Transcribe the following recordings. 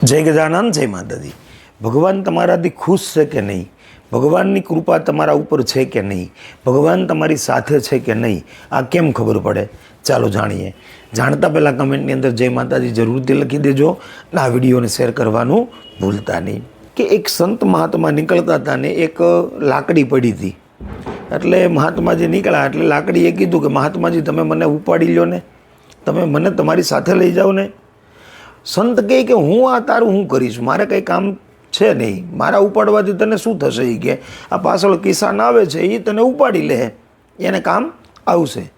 जय गजानन जय माताजी। भगवान तमाराथी खुश है कि नहीं, भगवान की कृपा तमारा ऊपर है कि नहीं, भगवान तमारी साथे है कि नहीं, आ केम खबर पड़े? चालो जाणीए। जाणता पहला कमेंटनी अंदर जय माताजी जरूरथी लखी देजो ने आ विडियोने शेर करवानुं भूलता नहीं। कि एक संत महात्मा निकलता था ने एक लाकड़ी पड़ी थी, एटले महात्माजी निकळ्या एटले लाकड़ीए कीधुं कि महात्माजी तमे मने उपाड़ी ल्यो ने, तमे मने तमारी साथे लई जाओ ने। संत कहे कि हूँ आ तारूँ हूँ करीश, मारे कंई काम है नहीं, मारा उपाड़वाथी तने शुं थशे? ई के आ पाछळ किसान आवे छे ई तने उपाड़ी ले, एने काम आवशे।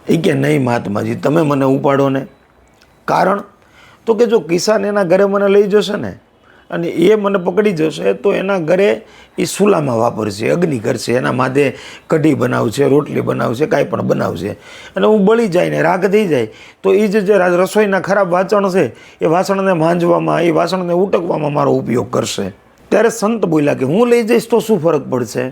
ई के नहीं महात्माजी तमे मने उपाड़ो ने। कारण तो कि जो किसान एना घरे मने लई जशे ने अने ए मने पकड़ी जशे तो एना घरे ए चूलामां वापरशे, अग्नि करशे, एना माथे कढ़ी बनावशे, रोटली बनावशे, कांई पण बनावशे अने हूँ बળી जाय ने राख थई जाय तो ए जे रसोईना खराब वासण छे ए वासणने मांजवामां, ए वासणने उटकवामां मारो उपयोग करशे। त्यारे संत बोल्या कि हूँ लई जईश तो शुं फरक पड़शे?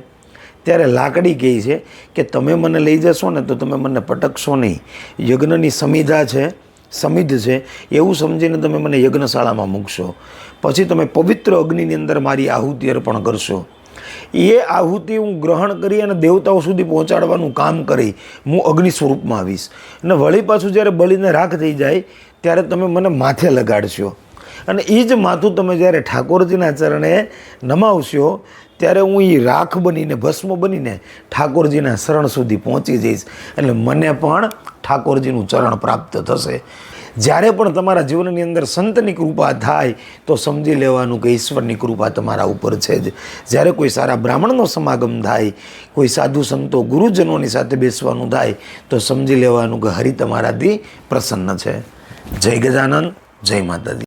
त्यारे लाकड़ी कहे छे कि तमे मने लई जशो ने तो तमे मने पटकशो नहीं। यज्ञनी समिधा छे, समिध है एवं समझीने तमे मने यज्ञशाळामां मूकशो, पछी तमे पवित्र अग्निनी अंदर मारी आहुति अर्पण करशो। ये आहुति हूँ ग्रहण करी अने देवताओं सुधी पहोंचाडवानुं काम करी हूँ अग्नि स्वरूपमां आवीश अने वળી पाछुं ज्यारे बळीने राख थई जाय त्यारे तमे मने माथे लगाडशो अने ए ज माथुं तमे ज्यारे ठाकोरजीना चरणे नमावशो त्यारे हूँ ए राख बनीने भस्म बनीने ठाकोरजीना शरण सुधी पहोंची जईश એટલે મને પણ ઠાકોરજીનું ચરણ પ્રાપ્ત થશે। જ્યારે પણ તમારા જીવનની અંદર સંતની કૃપા થાય તો સમજી લેવાનું કે ઈશ્વરની કૃપા તમારા ઉપર છે જ। જ્યારે કોઈ સારા બ્રાહ્મણનો સમાગમ થાય, કોઈ સાધુ સંતો ગુરુજનોની સાથે બેસવાનું થાય તો સમજી લેવાનું કે હરિ તમારાથી પ્રસન્ન છે। જય ગજાનન, જય માતાજી।